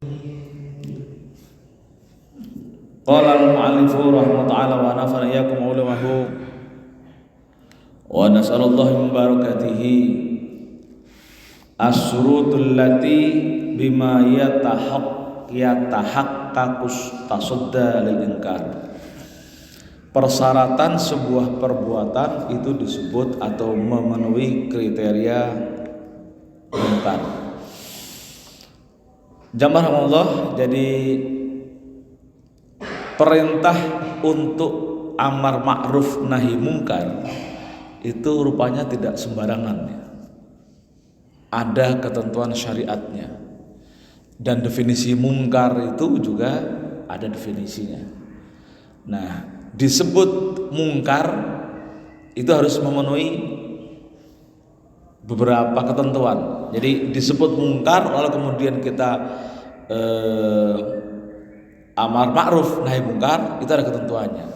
Qala al-mu'allifu rahimahullah wa nafa'ana iyyakum ulumahu wa nas'alallahu min barakatihi as-surutul lati bima yatahaqqaqus tasadda lil inkar. Persyaratan sebuah perbuatan itu disebut atau memenuhi kriteria mungkar. Jamaah Allah, jadi perintah untuk amar ma'ruf nahi mungkar itu rupanya tidak sembarangan. Ada ketentuan syariatnya, dan definisi mungkar itu juga ada definisinya. Nah, disebut mungkar itu harus memenuhi beberapa ketentuan. Jadi disebut mungkar lalu kemudian kita amar ma'ruf nahi mungkar, itu ada ketentuannya.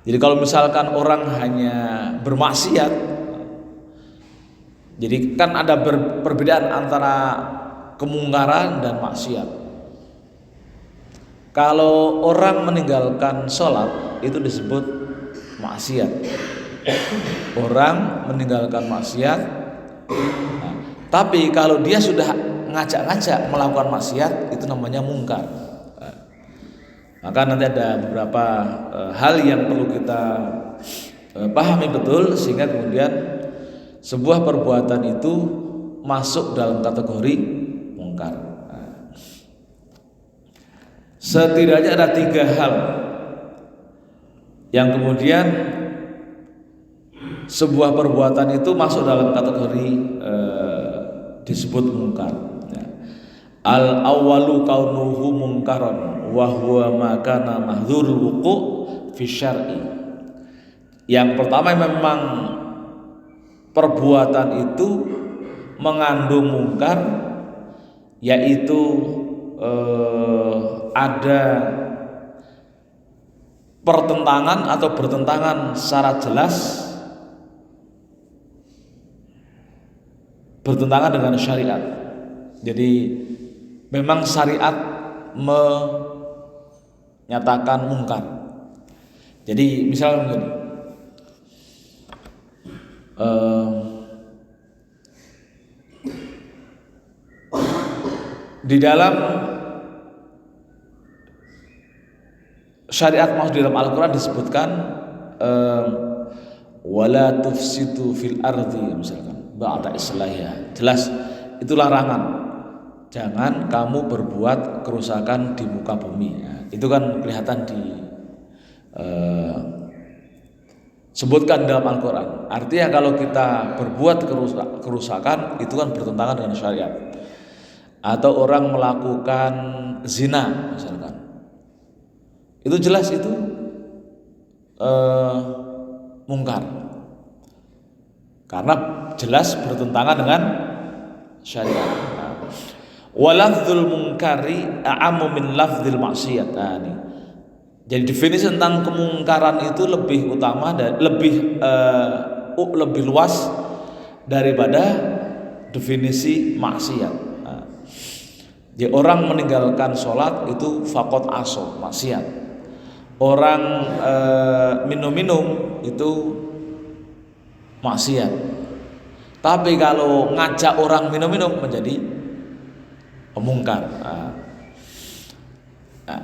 Jadi kalau misalkan orang hanya bermaksiat, jadi kan ada perbedaan antara kemungkaran dan maksiat. Kalau orang meninggalkan sholat itu disebut maksiat. Orang meninggalkan maksiat. Nah, tapi kalau dia sudah ngajak-ngajak melakukan maksiat, itu namanya mungkar. Maka nanti ada beberapa hal yang perlu kita pahami betul sehingga kemudian sebuah perbuatan itu masuk dalam kategori mungkar. Setidaknya ada 3 hal yang kemudian sebuah perbuatan itu masuk dalam kategori disebut mungkar. Al-awwalu kaunuhu mungkaran wa huwa ma kana mahdzurul wuqu' fi syar'i. Yang pertama, memang perbuatan itu mengandung mungkar, yaitu ada pertentangan atau bertentangan secara jelas, bertentangan dengan syariat. Jadi memang syariat menyatakan mungkar. Jadi misalnya begini, di dalam syariat, maksud di dalam Al-Quran disebutkan wala tufsidu fil ardi, misalkan ba'da islahiha. Jelas itu larangan. Jangan kamu berbuat kerusakan di muka bumi. Nah, itu kan kelihatan sebutkan dalam Al-Quran. Artinya kalau kita berbuat kerusakan itu kan bertentangan dengan syariat. Atau orang melakukan zina misalkan, itu jelas itu mungkar, karena jelas bertentangan dengan syariat. Walafdzul mungkari a'ammu min lafdzil maksiyat. Nah, ini. Jadi definisi tentang kemungkaran itu lebih utama dan lebih luas daripada definisi maksiat. Nah, jadi orang meninggalkan sholat itu faqad aso, maksiat. Orang minum-minum itu maksiat. Tapi kalau ngajak orang minum-minum menjadi mungkar. Nah,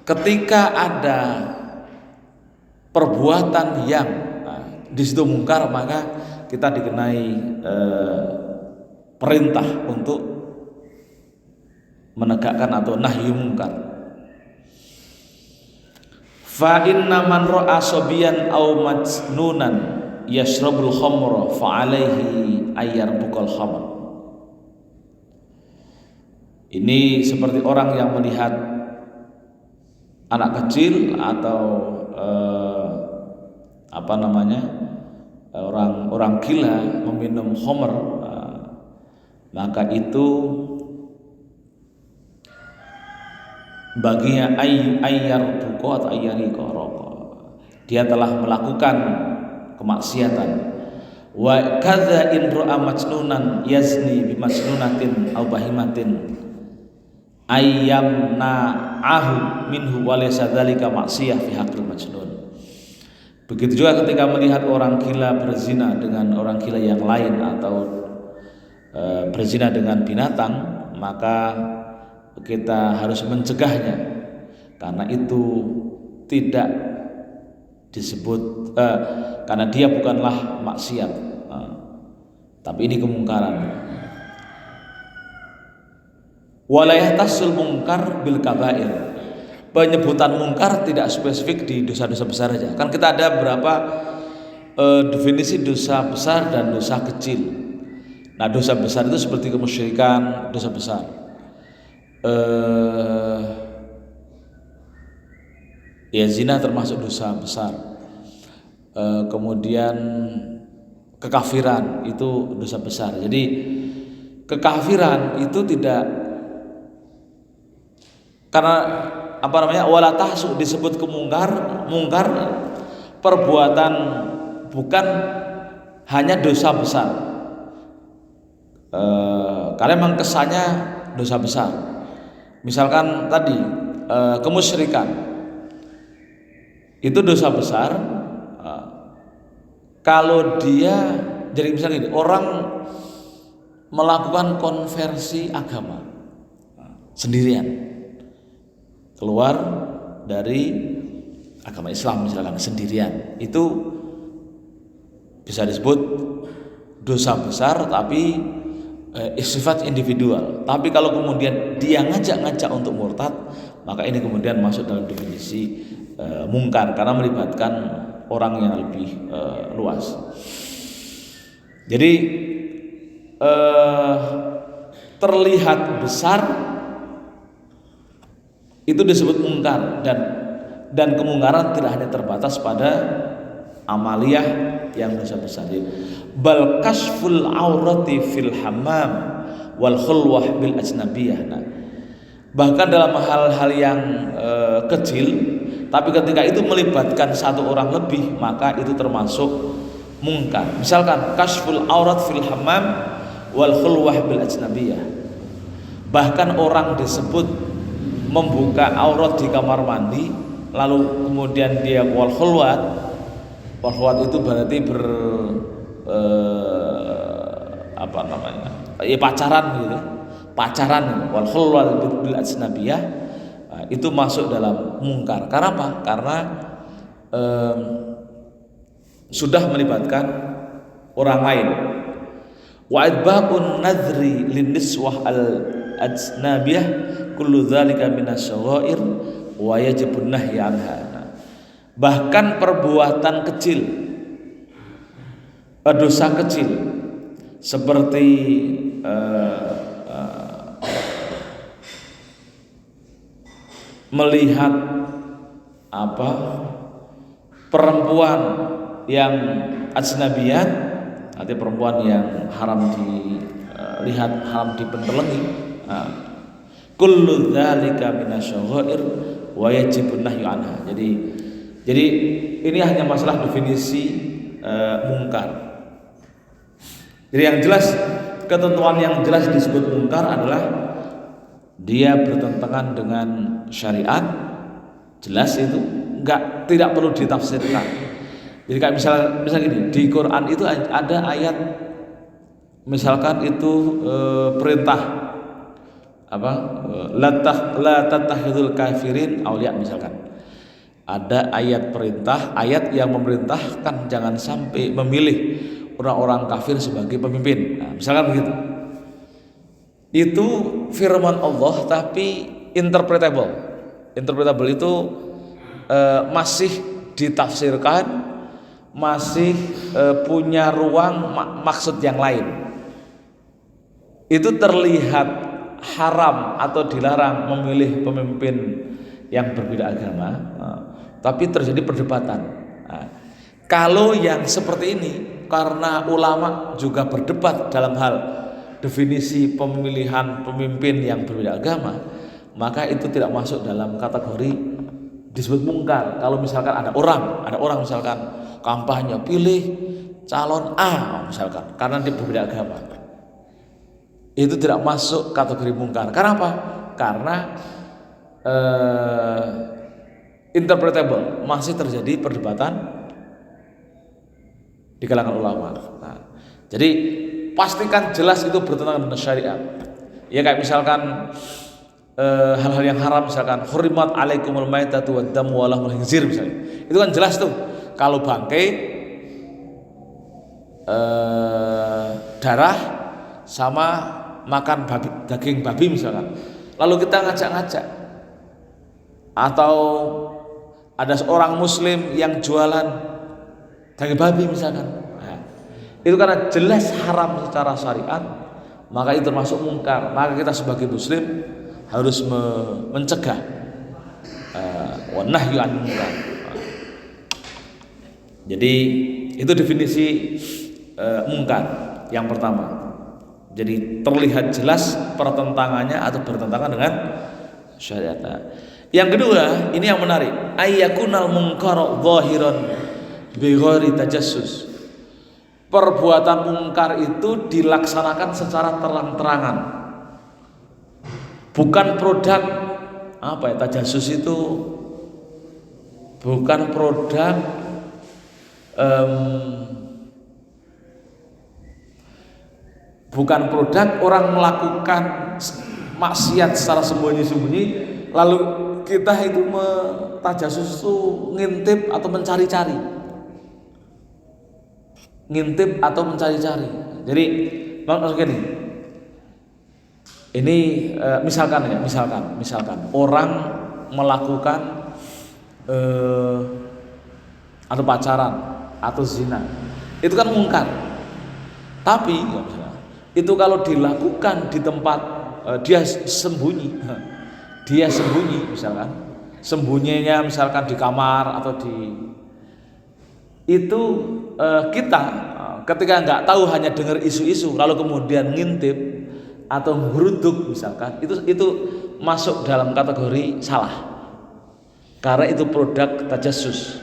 ketika ada perbuatan yang di situ mungkar, maka kita dikenai perintah untuk menegakkan atau nahyu mungkar. Fa inna man ra'a sabiyan aw majnunan yashrabul khamra fa alaihi ayyarbukal khamr. Ini seperti orang yang melihat anak kecil atau orang gila meminum khamr, maka itu baginya ayyar buko atau ayyari koroko, dia telah melakukan kemaksiatan. Wa kadza in ra'a majnunan yazni bi majnunatin aw bahimatin ayyamna'ahu minhu wa laysa dzalika maksiyah fi haqqil majnun. Begitu juga ketika melihat orang gila berzina dengan orang gila yang lain atau berzina dengan binatang, maka kita harus mencegahnya karena itu tidak disebut karena dia bukanlah maksiat, tapi ini kemungkaran. Walayah tasul mungkar bil kabair. Penyebutan mungkar tidak spesifik di dosa-dosa besar saja. Kan kita ada beberapa definisi dosa besar dan dosa kecil. Nah, dosa besar itu seperti kemusyrikan, dosa besar. Ya zina termasuk dosa besar. Kemudian kekafiran itu dosa besar. Jadi kekafiran itu tidak, karena wala tahsu disebut mungkar perbuatan, bukan hanya dosa besar. Karena memang kesannya dosa besar. Misalkan tadi kemusyrikan itu dosa besar. Kalau dia, jadi misalnya gini, orang melakukan konversi agama sendirian, keluar dari agama Islam misalkan sendirian, itu bisa disebut dosa besar tapi sifat individual. Tapi kalau kemudian dia ngajak-ngajak untuk murtad, maka ini kemudian masuk dalam definisi mungkar karena melibatkan orang yang lebih luas. Jadi terlihat besar itu disebut mungkar, dan kemungkaran tidak hanya terbatas pada amaliyah yang dosa besar. Bal kasful aurati fil hammam wal khulwah bil ajnabiyah. Nah, bahkan dalam hal-hal yang kecil, tapi ketika itu melibatkan satu orang lebih, maka itu termasuk mungkar. Misalkan kasful aurat fil hammam wal khulwah bil ajnabiyah. Bahkan orang disebut membuka aurat di kamar mandi, lalu kemudian dia wal khulwat itu berarti pacaran gitu, pacaran wal khulwat bil ajnabiyah, itu masuk dalam mungkar. Karena apa? Karena sudah melibatkan orang lain. Wa idbaqun nadhri lin niswah al ajnabiyah kullu dzalika minasy-syaghair wa yajibun nahyi anha. Bahkan perbuatan kecil, dosa kecil seperti melihat perempuan yang ajnabiyah, artinya perempuan yang haram dilihat, haram dipentelengi, kullu dzalika minasy-syaghair wa yajibun nahyu anha. Jadi ini hanya masalah definisi mungkar. Jadi yang jelas, ketentuan yang jelas disebut mungkar adalah dia bertentangan dengan syariat, jelas itu, tidak perlu ditafsirkan. Jadi kayak misal gini, di Quran itu ada ayat, misalkan itu perintah la tattakhidul kafirin auliya, misalkan ada ayat perintah, ayat yang memerintahkan jangan sampai memilih orang-orang kafir sebagai pemimpin. Nah, misalkan begitu. Itu firman Allah tapi interpretable. Interpretable itu masih ditafsirkan, masih punya ruang maksud yang lain. Itu terlihat haram atau dilarang memilih pemimpin yang berbeda agama, tapi terjadi perdebatan. Nah, kalau yang seperti ini, karena ulama juga berdebat dalam hal definisi pemilihan pemimpin yang berbeda agama, maka itu tidak masuk dalam kategori disebut mungkar. Kalau misalkan ada orang misalkan kampanye pilih calon A misalkan karena dia berbeda agama, itu tidak masuk kategori mungkar. Karena apa? Karena interpretable, masih terjadi perdebatan di kalangan ulama. Nah, jadi pastikan jelas itu bertentangan dengan syariat. Ya kayak misalkan hal-hal yang haram, misalkan hurimat alaikumul maitatu wad damu wa lahmul khinzir misalnya. Itu kan jelas tuh. Kalau bangkai darah sama makan babi, daging babi misalkan. Lalu kita ngajak-ngajak, atau ada seorang muslim yang jualan daging babi misalkan, nah, itu karena jelas haram secara syariat, maka itu termasuk mungkar. Maka kita sebagai muslim harus mencegah, wa nahyu anil munkar. Jadi itu definisi mungkar yang pertama. Jadi terlihat jelas pertentangannya atau bertentangan dengan syariat. Yang kedua, ini yang menarik, ayyakunal munkar zahiran bi ghairi tajassus. Perbuatan mungkar itu dilaksanakan secara terang-terangan. Bukan produk tajassus itu bukan produk bukan produk orang melakukan maksiat secara sembunyi-sembunyi, lalu kita itu tajassus itu ngintip atau mencari-cari. Jadi maksudnya gini, ini misalkan orang melakukan atau pacaran atau zina, itu kan mungkar. Tapi itu kalau dilakukan di tempat dia sembunyi misalkan, sembunyinya misalkan di kamar atau itu kita ketika nggak tahu, hanya dengar isu-isu lalu kemudian ngintip atau ngeruduk misalkan, itu masuk dalam kategori salah, karena itu produk tajassus.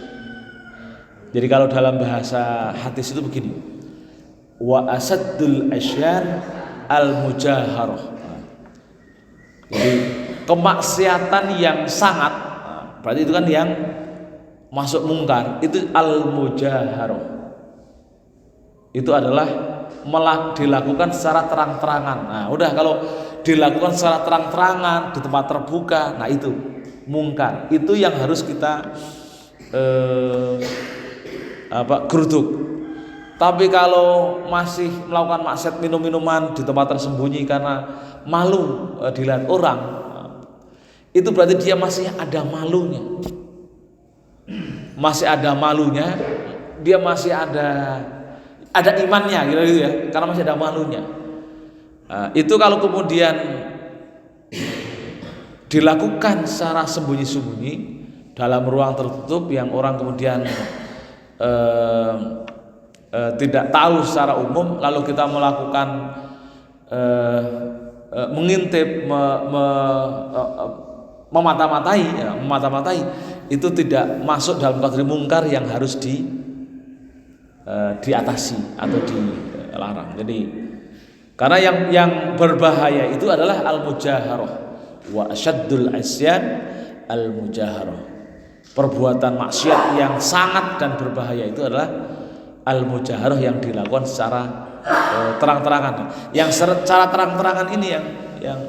Jadi kalau dalam bahasa hadis itu begini, wa asaddul asyan al mujaharah. Jadi kemaksiatan yang sangat, berarti itu kan yang masuk mungkar, itu al mujaharah. Itu adalah dilakukan secara terang-terangan. Nah, udah kalau dilakukan secara terang-terangan di tempat terbuka, nah itu mungkar. Itu yang harus kita geruduk. Tapi kalau masih melakukan maksiat minum-minuman di tempat tersembunyi karena malu dilihat orang, itu berarti dia masih ada malunya. Dia masih ada imannya gitu ya, karena masih ada malunya. Itu kalau kemudian dilakukan secara sembunyi-sembunyi dalam ruang tertutup yang orang kemudian tidak tahu secara umum, lalu kita melakukan mengintip, memata-matai, itu tidak masuk dalam kategori mungkar yang harus diatasi atau dilarang. Jadi karena yang berbahaya itu adalah al-mujaharah, wa asyaddul asyan al-mujaharah. Perbuatan maksiat yang sangat dan berbahaya itu adalah al-mujaharah, yang dilakukan secara terang-terangan. Yang secara terang-terangan ini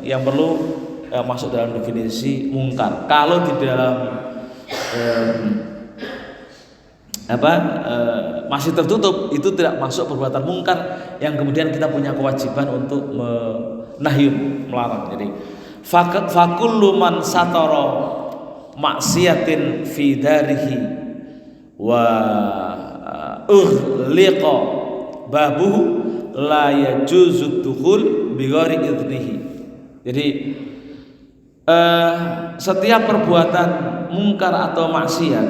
yang perlu masuk dalam definisi mungkar. Kalau di dalam masih tertutup, itu tidak masuk perbuatan mungkar yang kemudian kita punya kewajiban untuk melarang. Jadi fakullu man satara maksiatin fi darihi wa ughliqa babuhu la yajuzu dukhul bi ghairi idnihi. Jadi setiap perbuatan mungkar atau maksiat,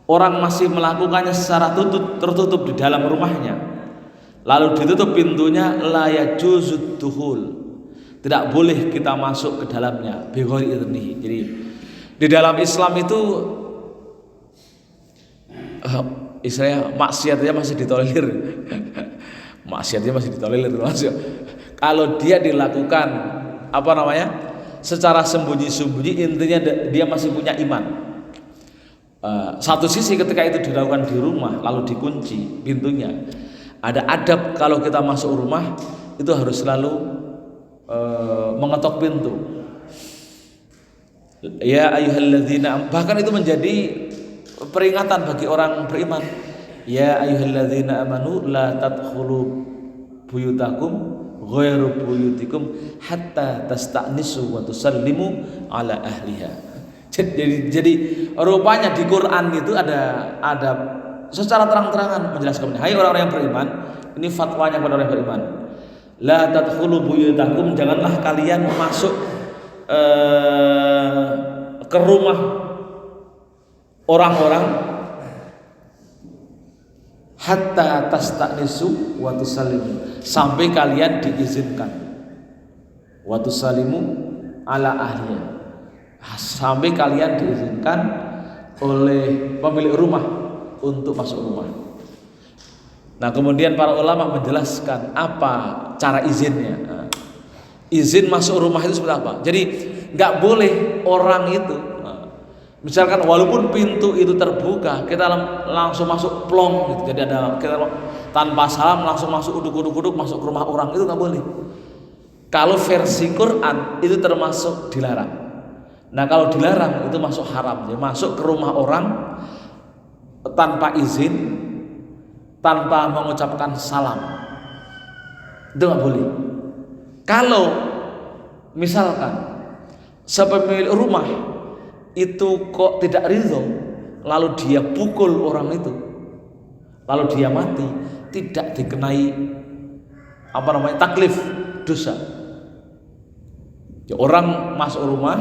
orang masih melakukannya secara tertutup di dalam rumahnya, lalu ditutup pintunya, la yajuzu dukhul, tidak boleh kita masuk ke dalamnya bi ghairi idnihi. Jadi di dalam Islam itu istilahnya maksiatnya masih ditolerir. Maksiatnya masih ditolerir. Kalau dia dilakukan secara sembunyi-sembunyi, intinya dia masih punya iman. Satu sisi ketika itu dilakukan di rumah lalu dikunci pintunya, ada adab kalau kita masuk rumah itu harus selalu mengetok pintu. Ya ayyuhalladzina, bahkan itu menjadi peringatan bagi orang beriman. Ya ayyuhalladzina amanu la tadkhulu buyutakum ghairu buyutikum hatta tasta'nisu wa tusallimu ala ahliha. Jadi rupanya di Quran itu ada secara terang-terangan menjelaskan, hai orang-orang yang beriman, ini fatwanya kepada orang yang beriman. La tadkhulu buyutakum, janganlah kalian masuk ke rumah orang-orang hatta tasta'nisu wa tusallimu, sampai kalian diizinkan, wa tusallimu ala ahliya, sampai kalian diizinkan oleh pemilik rumah untuk masuk rumah. Nah, kemudian para ulama menjelaskan apa cara izinnya. Izin masuk rumah itu seperti apa? Jadi nggak boleh orang itu, misalkan walaupun pintu itu terbuka, kita langsung masuk plong gitu. Jadi kita tanpa salam langsung masuk uduk-uduk masuk ke rumah orang, itu nggak boleh. Kalau versi Quran itu termasuk dilarang. Nah, kalau dilarang itu masuk haram. Jadi masuk ke rumah orang tanpa izin, tanpa mengucapkan salam, itu nggak boleh. Kalau misalkan sepemilik rumah itu kok tidak ridho, lalu dia pukul orang itu, lalu dia mati, tidak dikenai taklif, dosa. Ya, orang masuk rumah,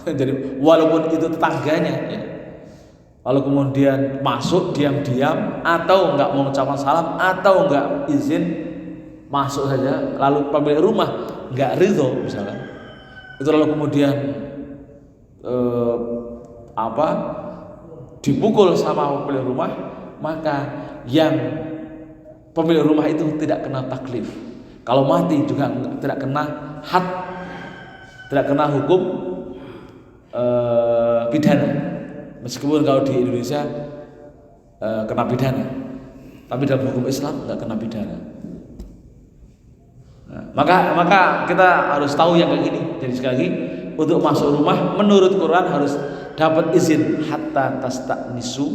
jadi walaupun itu tetangganya, ya, lalu kemudian masuk diam-diam atau enggak mengucapkan salam atau enggak izin, masuk saja, lalu pemilik rumah enggak ridho misalkan, itu lalu kemudian dipukul sama pemilik rumah, maka yang pemilik rumah itu tidak kena taklif. Kalau mati juga tidak kena had, tidak kena hukum pidana. Meskipun kalau di Indonesia kena pidana, tapi dalam hukum Islam nggak kena pidana. Nah, maka kita harus tahu yang kayak gini. Jadi sekali lagi, untuk masuk rumah menurut Quran harus dapat izin hatta tasta'nisu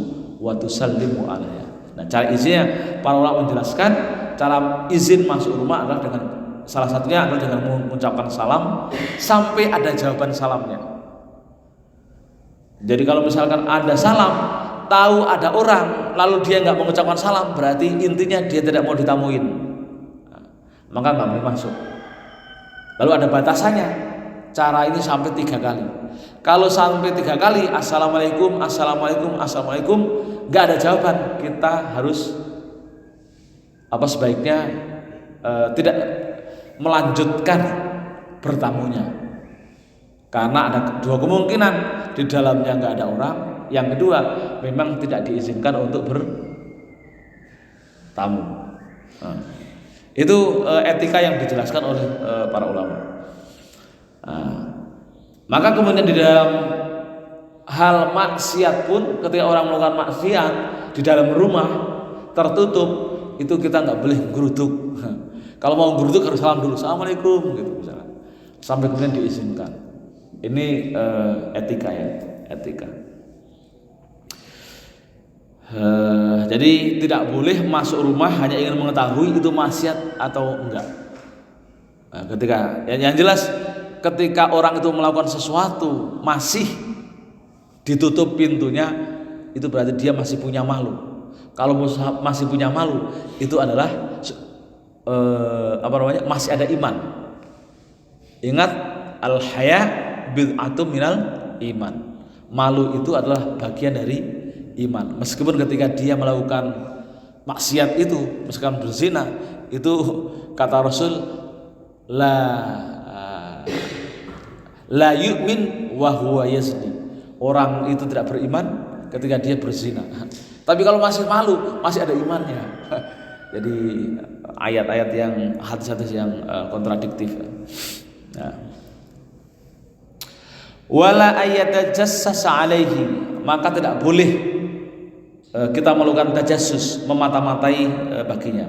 wa tusallimu alaiha. Nah, cara izinnya para ulama menjelaskan cara izin masuk rumah adalah dengan salah satunya adalah dengan mengucapkan salam sampai ada jawaban salamnya. Jadi kalau misalkan ada salam, tahu ada orang, lalu dia nggak mengucapkan salam, berarti intinya dia tidak mau ditamuin. Maka nggak boleh masuk. Lalu ada batasannya. Cara ini sampai 3 kali. Kalau sampai 3 kali, assalamualaikum, assalamualaikum, assalamualaikum, nggak ada jawaban, kita harus sebaiknya tidak melanjutkan bertamunya. Karena ada 2 kemungkinan, di dalamnya nggak ada orang. Yang kedua, memang tidak diizinkan untuk bertamu. Nah, itu etika yang dijelaskan oleh para ulama. Maka kemudian di dalam hal maksiat pun, ketika orang melakukan maksiat di dalam rumah tertutup, itu kita nggak boleh geruduk. Kalau mau geruduk harus salam dulu, assalamualaikum gitu misalnya, sampai kemudian diizinkan. Ini etika ya, etika. Jadi tidak boleh masuk rumah hanya ingin mengetahui itu maksiat atau enggak. Ketika yang jelas, ketika orang itu melakukan sesuatu masih ditutup pintunya, itu berarti dia masih punya malu. Kalau masih punya malu, itu adalah masih ada iman. Ingat, al-haya bid'atun minal iman. Malu itu adalah bagian dari iman. Meskipun ketika dia melakukan maksiat itu, misalkan berzina, itu kata Rasul, la yu'min wa huwa yazni. Orang itu tidak beriman ketika dia berzina. Tapi kalau masih malu, masih ada imannya. Jadi ayat-ayat yang hadis-hadis yang kontradiktif. Nah, Wala ayatajassas alaihi, maka tidak boleh kita melakukan tajassus, memata-matai baginya.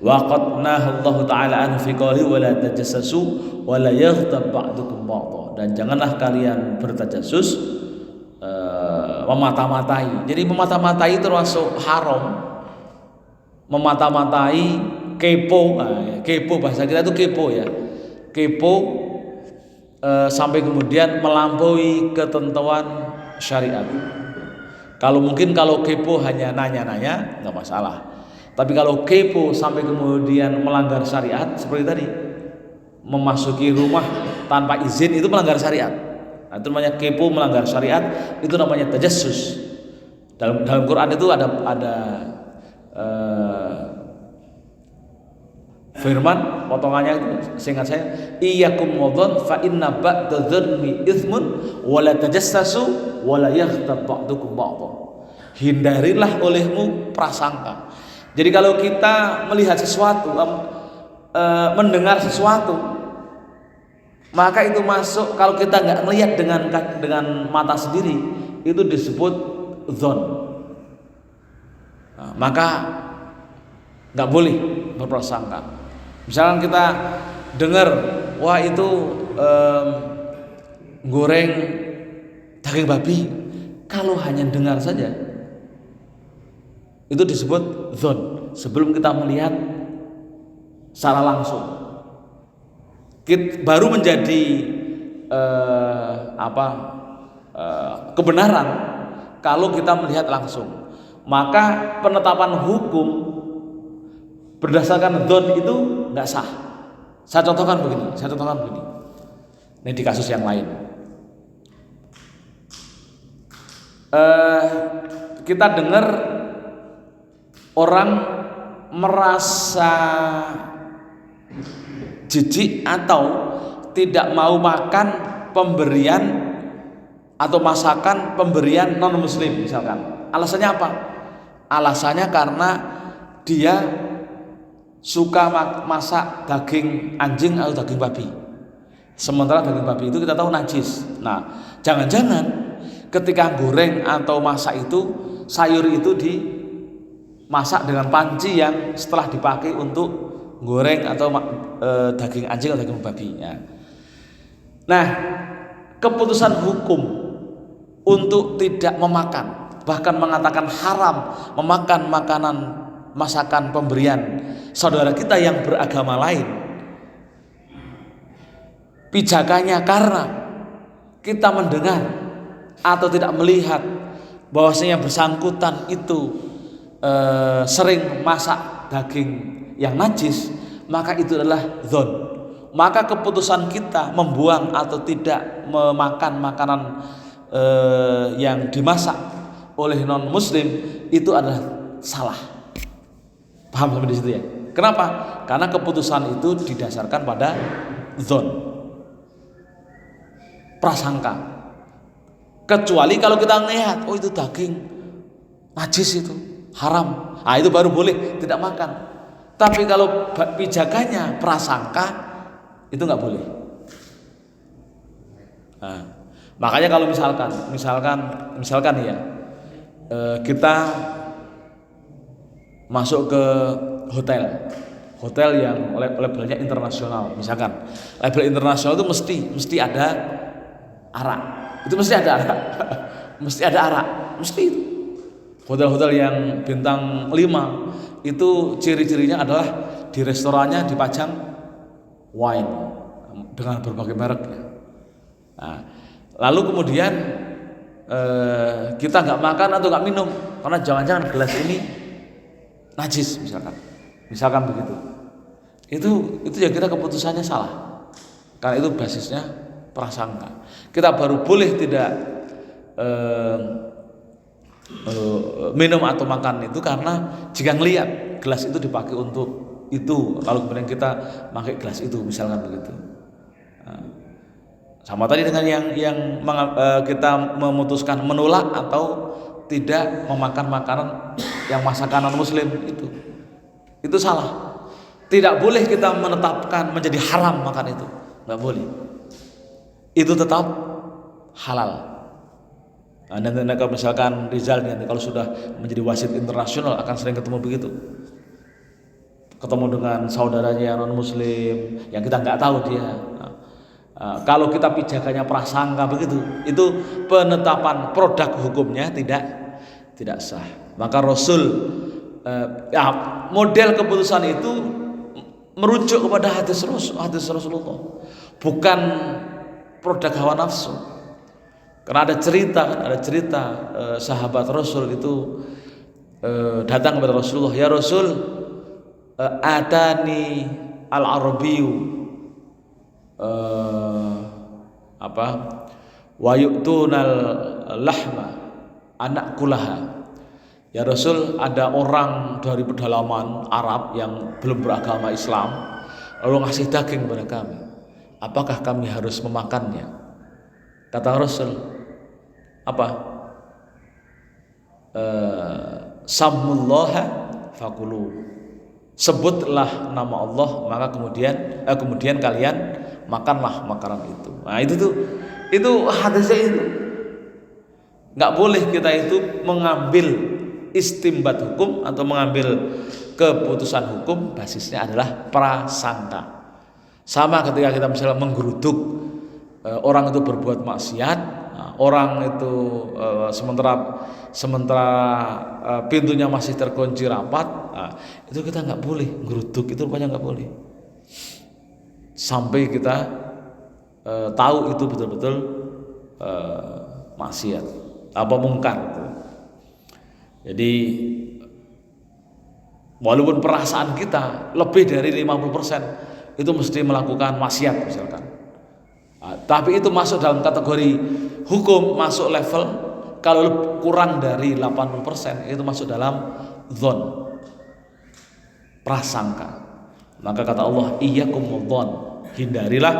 Wa qad nahallahu ta'ala an fi qouli wa la tajassasu wa la yaghtab ba'dukum ba'dha, dan janganlah kalian bertajassus, memata-matai. Jadi memata-matai termasuk haram. Memata-matai, kepo, kepo bahasa kita itu kepo ya. Kepo sampai kemudian melampaui ketentuan syariat. Kalau kepo hanya nanya-nanya nggak masalah. Tapi kalau kepo sampai kemudian melanggar syariat, seperti tadi, memasuki rumah tanpa izin, itu melanggar syariat. Nah, itu namanya kepo, melanggar syariat, itu namanya tajassus. Dalam Quran itu ada firman potongannya itu, seingat saya, iyyakum wadhan fa inna ba'da dzanni itsmun wa la tajassasu wa la yaghtab ba'dukum ba'dha. Hindarilah olehmu prasangka. Jadi kalau kita melihat sesuatu, mendengar sesuatu, maka itu masuk, kalau kita nggak melihat dengan mata sendiri, itu disebut dzon. Nah, maka nggak boleh berprasangka. Misalkan kita dengar, wah itu goreng daging babi, kalau hanya dengar saja, itu disebut dzon sebelum kita melihat secara langsung. Baru menjadi kebenaran kalau kita melihat langsung. Maka penetapan hukum berdasarkan dzon itu nggak sah. Saya contohkan begini. Ini di kasus yang lain. Kita dengar orang merasa jijik atau tidak mau makan pemberian atau masakan pemberian non muslim misalkan. Alasannya apa? Alasannya karena dia suka masak daging anjing atau daging babi. Sementara daging babi itu kita tahu najis. Nah, jangan-jangan ketika goreng atau masak itu, sayur itu dimasak dengan panci yang setelah dipakai untuk goreng atau daging anjing atau daging babi ya. Nah, keputusan hukum untuk tidak memakan, bahkan mengatakan haram memakan makanan masakan pemberian saudara kita yang beragama lain, pijakannya karena kita mendengar atau tidak melihat bahwasanya bersangkutan itu sering masak daging yang najis, maka itu adalah dzon. Maka keputusan kita membuang atau tidak memakan makanan yang dimasak oleh non muslim itu adalah salah. Paham sampai di situ ya? Kenapa? Karena keputusan itu didasarkan pada dzon, prasangka. Kecuali kalau kita melihat, oh itu daging najis, itu haram, nah itu baru boleh tidak makan. Tapi kalau pijakannya prasangka, itu nggak boleh. Nah, makanya kalau misalkan ya, kita masuk ke hotel yang labelnya internasional, misalkan label internasional itu mesti ada arak, itu mesti ada arak, mesti itu. Hotel-hotel yang bintang 5 itu ciri-cirinya adalah di restorannya dipajang wine dengan berbagai merek. Nah, lalu kemudian kita nggak makan atau nggak minum karena jangan-jangan gelas ini najis misalkan begitu. Itu ya kita keputusannya salah karena itu basisnya prasangka. Kita baru boleh tidak minum atau makan itu karena jika ngelihat gelas itu dipakai untuk itu, lalu kemudian kita pakai gelas itu misalkan begitu. Nah, sama tadi dengan yang kita memutuskan menolak atau tidak memakan makanan yang masakan non muslim itu salah. Tidak boleh kita menetapkan menjadi haram makan itu, nggak boleh. Itu tetap halal. Nah, nanti kalau misalkan Rizal nanti kalau sudah menjadi wasit internasional akan sering ketemu begitu, ketemu dengan saudaranya yang non muslim yang kita nggak tahu dia. Kalau kita pijakannya prasangka begitu, itu penetapan produk hukumnya tidak sah. Maka Rasul model keputusan itu merujuk kepada hadis Rasulullah, bukan produk hawa nafsu. Karena ada cerita sahabat Rasul itu datang kepada Rasulullah, ya Rasul, atani al-Arabiyu wa yu'tunal lahma anak kulaha. Ya Rasul, ada orang dari pedalaman Arab yang belum beragama Islam lalu ngasih daging kepada kami. Apakah kami harus memakannya? Kata Rasul, apa? Sammullaha fakulu. Sebutlah nama Allah, maka kemudian kalian makanlah makanan itu. Nah, itu hadisnya itu. Nggak boleh kita itu mengambil istimbat hukum atau mengambil keputusan hukum basisnya adalah prasangka. Sama ketika kita misalnya menggeruduk orang itu berbuat maksiat, orang itu sementara pintunya masih terkunci rapat, itu kita nggak boleh geruduk, itu rupanya nggak boleh sampai kita tahu itu betul-betul maksiat apa mungkar. Jadi walaupun perasaan kita lebih dari 50% itu mesti melakukan maksiat misalkan, tapi itu masuk dalam kategori hukum, masuk level. Kalau kurang dari 80% itu masuk dalam dzon, prasangka. Maka kata Allah, iyyakum wadzon, hindarilah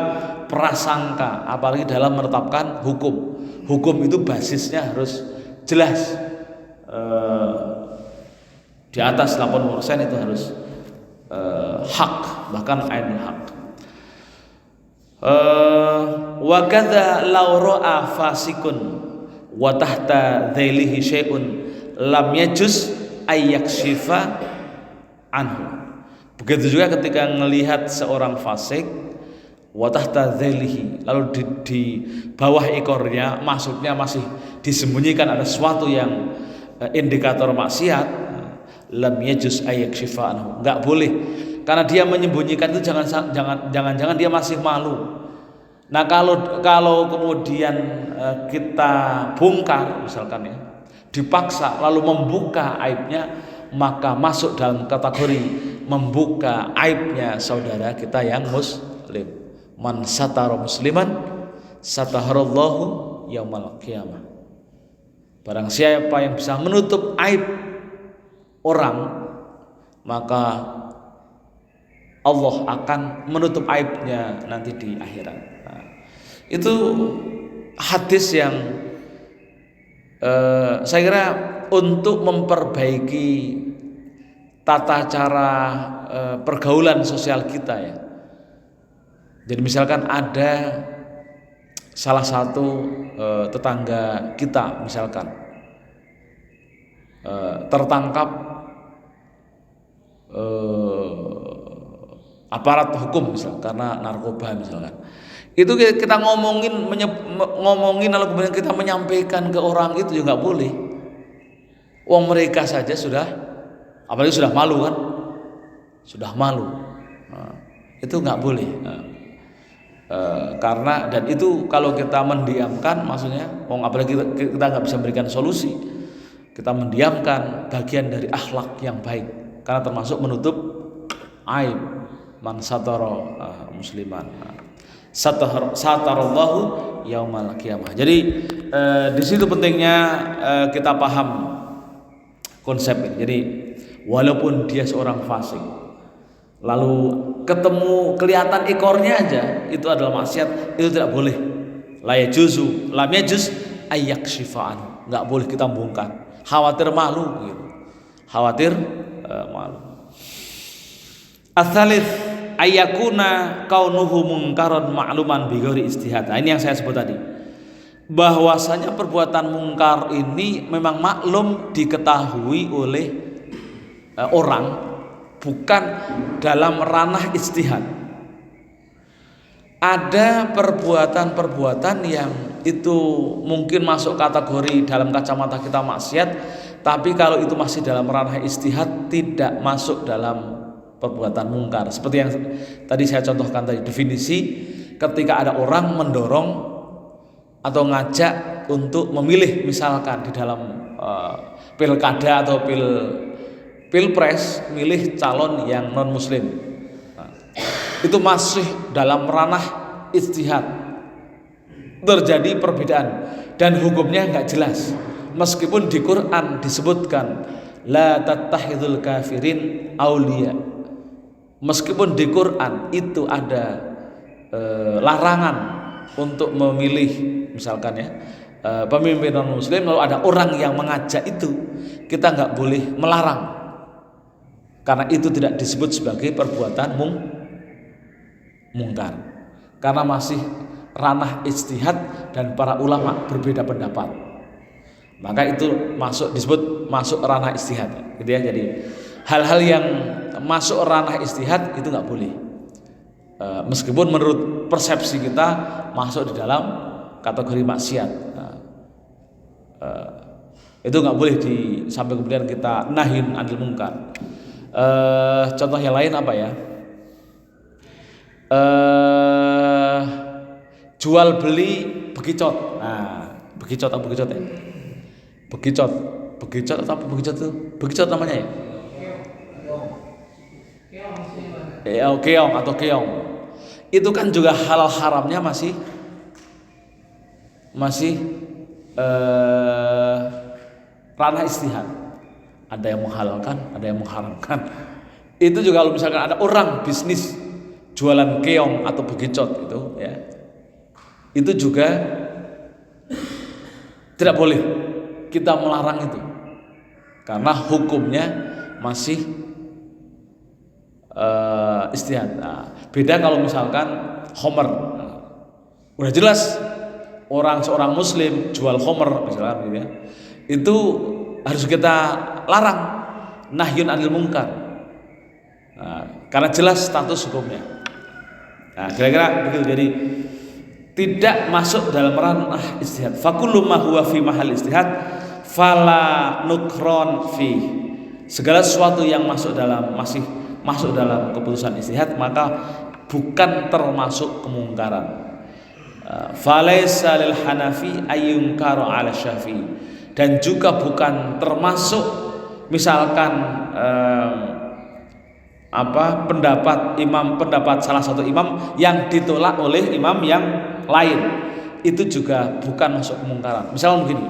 prasangka, apalagi dalam menetapkan hukum. Hukum itu basisnya harus jelas, di atas 80% itu harus hak, bahkan ainul hak. Wa kadza law ra'a fasikun wa tahta dhailihi syai'un lam yajuz ayyakshifa anhu. Begitu juga ketika melihat seorang fasik wa tahta dhailihi, lalu di bawah ekornya, maksudnya masih disembunyikan ada sesuatu yang indikator maksiat, lam yajuz ayyakshifa anhu, enggak boleh. Karena dia menyembunyikan itu jangan-jangan dia masih malu. Nah, kalau kemudian kita bongkar misalkan ya, dipaksa lalu membuka aibnya, maka masuk dalam kategori membuka aibnya saudara kita yang muslim. Man satara musliman sataharallahu yaumal qiyamah. Barang siapa yang bisa menutup aib orang, maka Allah akan menutup aibnya nanti di akhirat. Nah, itu hadis yang saya kira untuk memperbaiki tata cara pergaulan sosial kita ya. Jadi misalkan ada salah satu tetangga kita misalkan tertangkap aparat hukum misalkan karena narkoba misalkan, itu kita ngomongin lalu kemudian kita menyampaikan ke orang itu ya nggak boleh. Wong mereka saja sudah, apalagi sudah malu kan, sudah malu. Nah, itu nggak boleh. Karena dan itu kalau kita mendiamkan, maksudnya, apalagi kita nggak bisa memberikan solusi, kita mendiamkan bagian dari akhlak yang baik, karena termasuk menutup aib. Man satara musliman satarallahu yaumal qiyamah. Jadi di situ pentingnya kita paham konsep ini. Jadi walaupun dia seorang fasik, lalu ketemu kelihatan ekornya aja itu adalah maksiat, itu tidak boleh. La yajuzu lam yajuz ayyakshifa, enggak boleh kita bongkar. Khawatir malu gitu. Khawatir malu. Ats-tsalits ayyakuna kaunuhu munkaron ma'luman bi ghairi ijtihad. Nah, ini yang saya sebut tadi. bahwasanya perbuatan mungkar ini memang maklum diketahui oleh orang, bukan dalam ranah ijtihad. Ada perbuatan-perbuatan yang itu mungkin masuk kategori dalam kacamata kita maksiat, tapi kalau itu masih dalam ranah ijtihad tidak masuk dalam perbuatan mungkar. Seperti yang tadi saya contohkan tadi, definisi ketika ada orang mendorong atau ngajak untuk memilih, misalkan di dalam pilkada atau pilpres, milih calon yang non muslim. Itu masih dalam ranah ijtihad, terjadi perbedaan dan hukumnya nggak jelas, meskipun di Quran disebutkan la tattakhidul kafirin auliya, meskipun di Quran itu ada larangan untuk memilih misalkan pemimpin non muslim, lalu ada orang yang mengajak itu, kita nggak boleh melarang karena itu tidak disebut sebagai perbuatan mungkar, karena masih ranah ijtihad dan para ulama berbeda pendapat, maka itu disebut masuk ranah ijtihad, gitu ya. Jadi hal-hal yang masuk ranah ijtihad itu nggak boleh, meskipun menurut persepsi kita masuk di dalam kategori maksiat. Itu nggak boleh sampai kemudian kita nahin anil mungkar. Contoh yang lain apa ya? Jual beli begicot. Nah, begicot atau begicot ya? Begicot atau apa begicot itu? Begicot namanya ya? Keong atau keong. Itu kan juga halal haramnya masih ranah ijtihad. Ada yang menghalalkan, ada yang mengharamkan. Itu juga kalau misalkan ada orang bisnis jualan keong atau begicot itu ya, itu juga tidak boleh kita melarang itu, karena hukumnya masih ijtihad. Nah, beda kalau misalkan homer, udah jelas seorang muslim jual homer misalkan gitu ya, itu harus kita larang, nahyun anil mungkar. Nah, karena jelas status hukumnya. Nah, kira-kira begitu. Jadi tidak masuk dalam ranah ijtihad. Fakullu ma huwa fi mahal ijtihad fala nukron fi. Segala sesuatu yang masih masuk dalam keputusan ijtihad maka bukan termasuk kemungkaran. Falaisa lil Hanafi ayyunkaru ala Syafi'i, dan juga bukan termasuk misalkan pendapat salah satu imam yang ditolak oleh imam yang lain, itu juga bukan masuk kemungkaran. Misalnya begini,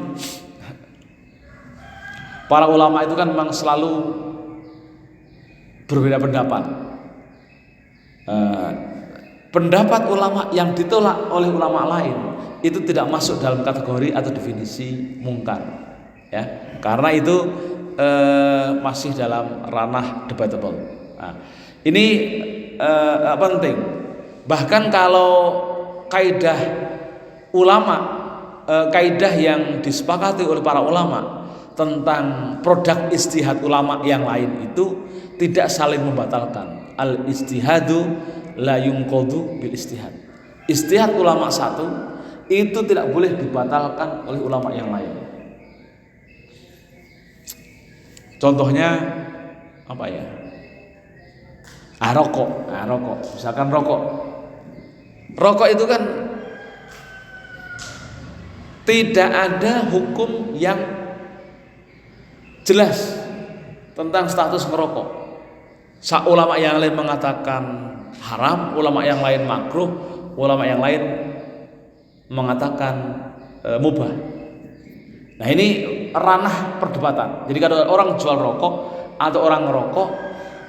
para ulama itu kan memang selalu berbeda pendapat. Pendapat ulama yang ditolak oleh ulama lain itu tidak masuk dalam kategori atau definisi mungkar, ya, karena itu masih dalam ranah debatable. Nah, ini penting. Bahkan kalau kaidah ulama, kaidah yang disepakati oleh para ulama tentang produk ijtihad ulama yang lain itu tidak saling membatalkan. Al ijtihadu la yunqadu bil ijtihad. Ijtihad ulama satu itu tidak boleh dibatalkan oleh ulama yang lain. Contohnya apa ya? Rokok. Misalkan rokok itu kan tidak ada hukum yang jelas tentang status merokok. Ulama yang lain mengatakan haram, ulama yang lain makruh, ulama yang lain mengatakan mubah. Nah, ini ranah perdebatan. Jadi kalau orang jual rokok atau orang ngerokok,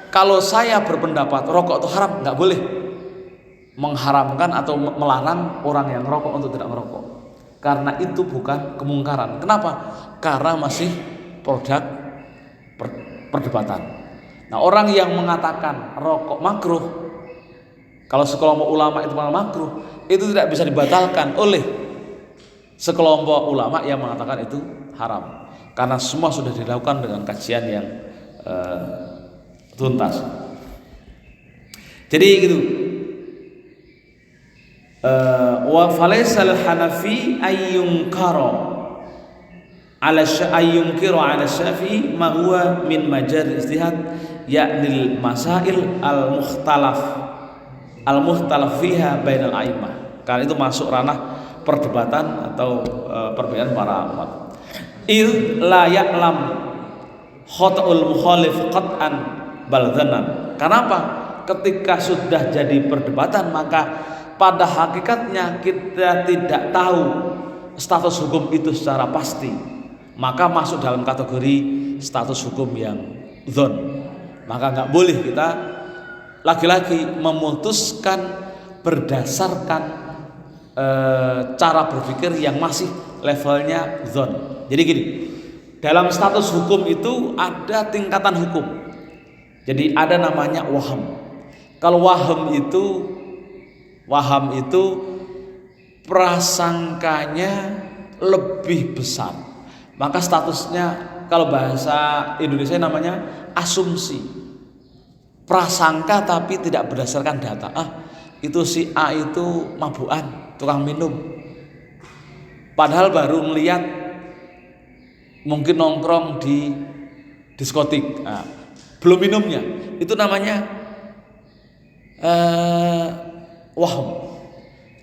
kalau saya berpendapat rokok itu haram, nggak boleh mengharamkan atau melarang orang yang ngerokok untuk tidak ngerokok, karena itu bukan kemungkaran. Kenapa? Karena masih produk perdebatan. Nah, orang yang mengatakan rokok makruh, kalau sekelompok ulama itu makruh, itu tidak bisa dibatalkan oleh sekelompok ulama yang mengatakan itu haram karena semua sudah dilakukan dengan kajian yang tuntas. Jadi gitu. Wa falaisal hanafi ayyunkara ala ayyunkiru ala syafi'i ma huwa min majar istihad yaknil masail al-mukhtalaf fiha bainal a'immah. Karena itu masuk ranah perdebatan atau perbedaan para umat. La ya'lam khata'ul mukhalif qat'an bal dhannan. Kenapa? Ketika sudah jadi perdebatan maka pada hakikatnya kita tidak tahu status hukum itu secara pasti, maka masuk dalam kategori status hukum yang dzon. Maka nggak boleh kita lagi-lagi memutuskan berdasarkan cara berpikir yang masih levelnya dzon. Jadi gini, dalam status hukum itu ada tingkatan hukum. Jadi ada namanya waham. Kalau waham itu prasangkanya lebih besar, maka statusnya kalau bahasa Indonesia namanya asumsi. Prasangka tapi tidak berdasarkan data. Itu si A itu mabukan, tukang minum. Padahal baru melihat mungkin nongkrong di diskotik, belum minumnya. Itu namanya waham.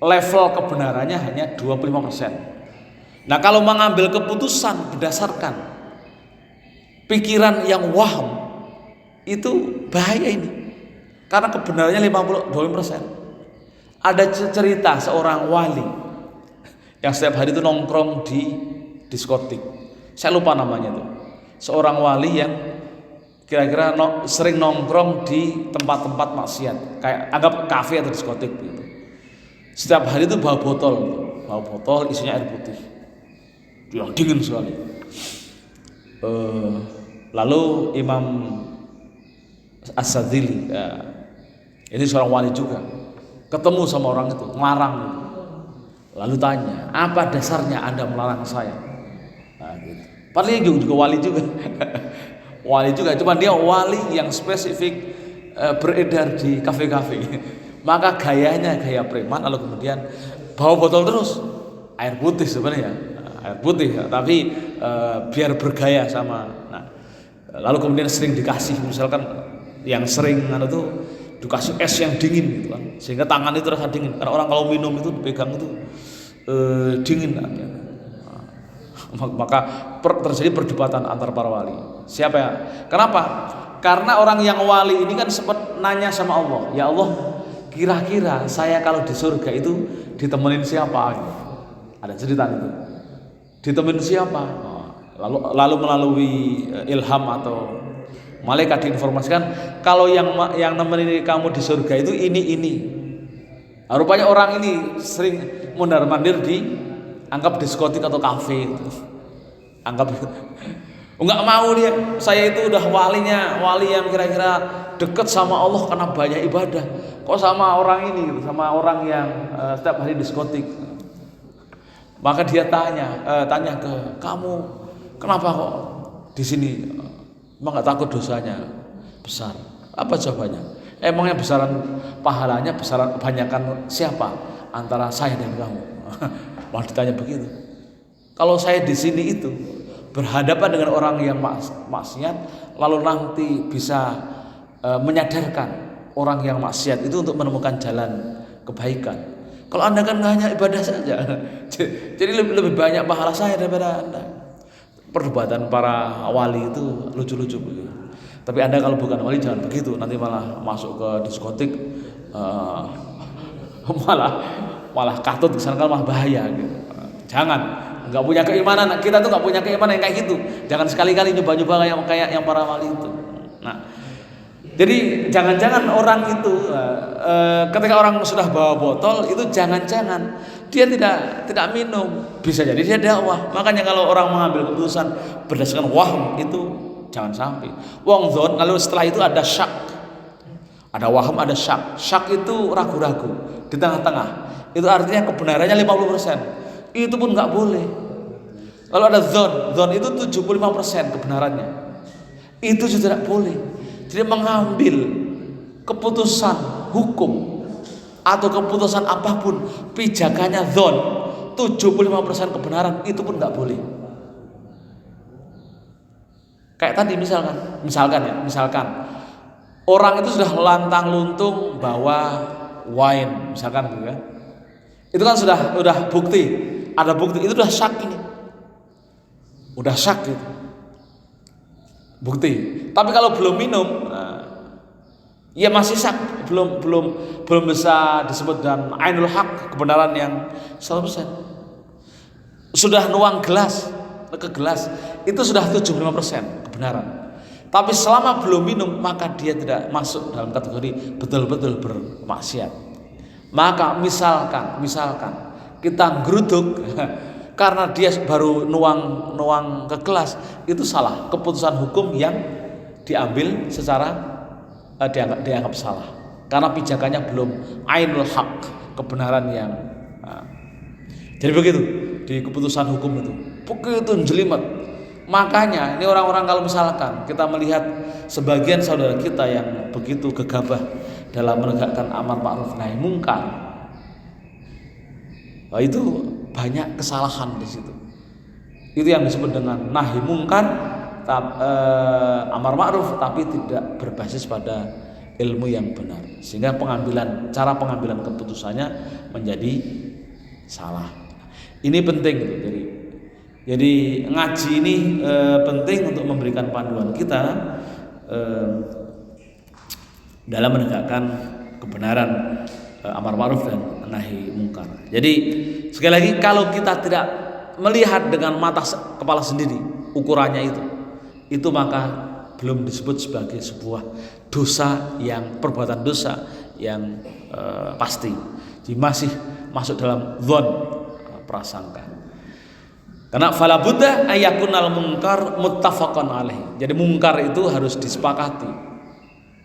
Level kebenarannya hanya 25%. Nah, kalau mengambil keputusan berdasarkan pikiran yang waham itu bahaya ini. Karena kebenarannya 20%. Ada cerita seorang wali yang setiap hari itu nongkrong di diskotik. Saya lupa namanya tuh. Seorang wali yang kira-kira sering nongkrong di tempat-tempat maksiat, kayak anggap kafe atau diskotik gitu. Setiap hari itu bawa botol isinya air putih, yang dingin sekali. Lalu Imam As-Sadzili, ini seorang wali juga, ketemu sama orang itu, ngelarang gitu. Lalu tanya, apa dasarnya Anda melarang saya? Nah, gitu. Padahal juga wali juga. Wali juga, cuma dia wali yang spesifik beredar di kafe-kafe. Maka gayanya gaya preman, lalu kemudian bawa botol terus, air putih sebenarnya, air putih, tapi biar bergaya sama. Nah, lalu kemudian sering dikasih, misalkan yang sering tuh dikasih es yang dingin gitu kan, sehingga tangan itu terasa dingin. Karena orang kalau minum itu dipegang itu dingin. Maka terjadi perdebatan antar para wali. Siapa ya? Kenapa? Karena orang yang wali ini kan sempat nanya sama Allah, ya Allah, kira-kira saya kalau di surga itu ditemenin siapa? Ada cerita itu. Ditemenin siapa? Lalu melalui ilham atau malaikat diinformasikan kalau yang nemenin kamu di surga itu ini. Rupanya orang ini sering mondar-mandir anggap diskotik atau kafe itu. Anggap enggak mau dia. Saya itu udah wali yang kira-kira dekat sama Allah karena banyak ibadah. Kok sama orang ini gitu, sama orang yang setiap hari diskotik. Maka dia tanya ke kamu, kenapa kok di sini? Emang enggak takut dosanya besar? Apa jawabannya? Emangnya besaran pahalanya, besaran kebanyakan siapa antara saya dan kamu? Malah ditanya begitu. Kalau saya di sini itu berhadapan dengan orang yang maksiat, lalu nanti bisa menyadarkan orang yang maksiat itu untuk menemukan jalan kebaikan. Kalau Anda kan hanya ibadah saja, jadi lebih banyak pahala saya daripada Anda. Perdebatan para wali itu lucu-lucu begitu. Tapi Anda kalau bukan wali jangan begitu, nanti malah masuk ke diskotik, malah katut kesana kan malah bahaya gitu. Jangan, nggak punya keimanan, kita tuh nggak punya keimanan yang kayak gitu. Jangan sekali-kali nyoba-nyoba kayak yang para wali itu. Nah, jadi jangan-jangan orang itu ketika orang sudah bawa botol itu jangan-jangan dia tidak minum, bisa jadi dia dakwah. Makanya kalau orang mengambil keputusan berdasarkan waham itu jangan sampai. Wong dzon, lalu setelah itu ada syak. Ada waham, ada syak. Syak itu ragu-ragu di tengah-tengah. Itu artinya kebenarannya 50%. itu pun nggak boleh. Kalau ada zon itu 75% kebenarannya, itu juga tidak boleh. Jadi mengambil keputusan hukum atau keputusan apapun pijakannya zon 75% kebenaran, itu pun nggak boleh. Kayak tadi misalkan orang itu sudah lantang luntung bawa wine misalkan gitu kan. Itu kan sudah bukti, ada bukti, itu udah syak ini. Udah syak gitu. Bukti. Tapi kalau belum minum, ya masih syak, belum bisa disebut dan ainul haq, kebenaran yang 100%. Sudah nuang ke gelas, itu sudah 75% kebenaran. Tapi selama belum minum, maka dia tidak masuk dalam kategori betul-betul bermaksiat. Maka misalkan kita geruduk karena dia baru nuang ke gelas, itu salah. Keputusan hukum yang diambil secara dianggap salah. Karena pijakannya belum ainul haq, kebenaran yang jadi begitu di keputusan hukum itu. Begitu jelimet. Makanya ini orang-orang kalau misalkan kita melihat sebagian saudara kita yang begitu gegabah dalam menegakkan amar ma'ruf nahi mungkar, itu banyak kesalahan di situ. Itu yang disebut dengan nahi mungkar, amar ma'ruf, tapi tidak berbasis pada ilmu yang benar, sehingga cara pengambilan keputusannya menjadi salah. Ini penting gitu. Jadi ngaji ini penting untuk memberikan panduan kita dalam menegakkan kebenaran, amar ma'ruf dan nahi mungkar. Jadi sekali lagi, kalau kita tidak melihat dengan mata kepala sendiri ukurannya itu maka belum disebut sebagai sebuah perbuatan dosa yang pasti. Jadi masih masuk dalam dzon, prasangka. Karena fala budda ayakunal munkar muttafaqan alaih. Jadi mungkar itu harus disepakati.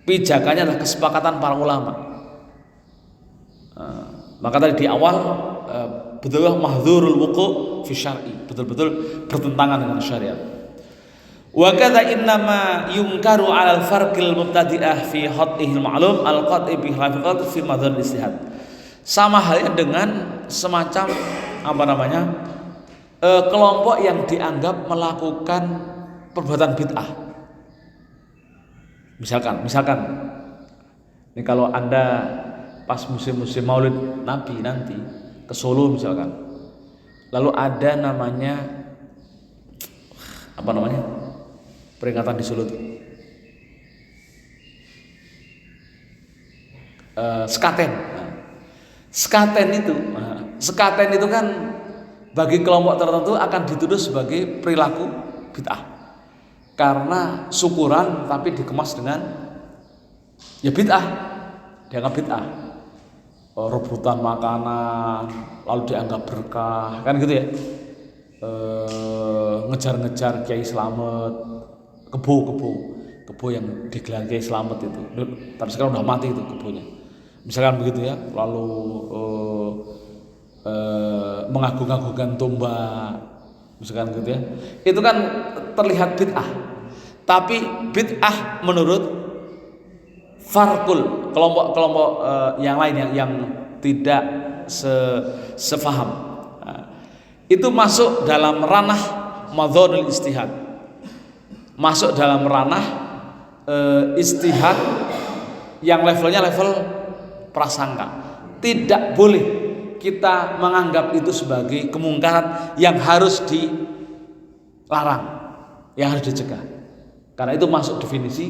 Pijakannya adalah kesepakatan para ulama. Maka tadi di awal betul mahdzurul wuqu' fi syar'i, betul-betul bertentangan dengan syariat. Wa kadza innama yunkaru 'alal farqil mubtadi'ah fi hadhil ma'lum al-qat'i bi khilafat fi madzhar istihad. Sama halnya dengan semacam kelompok yang dianggap melakukan perbuatan bid'ah. Misalkan ini kalau Anda pas musim-musim Maulid Nabi nanti ke Solo misalkan, lalu ada peringatan di Solo itu Sekaten itu kan bagi kelompok tertentu akan dituduh sebagai perilaku bid'ah karena syukuran tapi dikemas dengan ya bid'ah, dianggap bid'ah. Rebutan makanan lalu dianggap berkah, kan gitu ya. Ngejar-ngejar Kiai Slamet, kebo yang digelar Kiai Slamet itu, tapi sekarang udah mati itu kebonya, misalkan begitu ya. Lalu mengagung-agungkan tombak, misalkan gitu ya. Itu kan terlihat bid'ah, tapi bid'ah menurut farkul kelompok yang lain yang tidak sefaham, itu masuk dalam ranah madzhonul istihad, masuk dalam ranah istihad yang levelnya level prasangka. Tidak boleh kita menganggap itu sebagai kemungkaran yang harus dilarang, yang harus dicegah, karena itu masuk definisi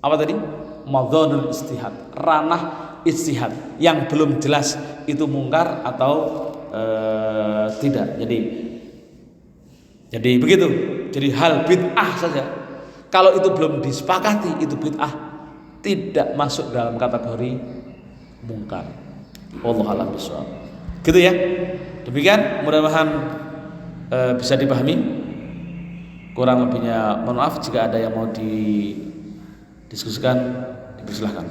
apa tadi? Madzhonul istihad, ranah istihad yang belum jelas itu mungkar atau tidak. Jadi begitu. Jadi hal bid'ah saja, kalau itu belum disepakati itu bid'ah, tidak masuk dalam kategori mungkar. Wallahu a'lam bishawab. Gitu ya. Demikian, mudah-mudahan bisa dipahami. Kurang lebihnya mohon maaf jika ada yang mau didiskusikan, dipersilahkan.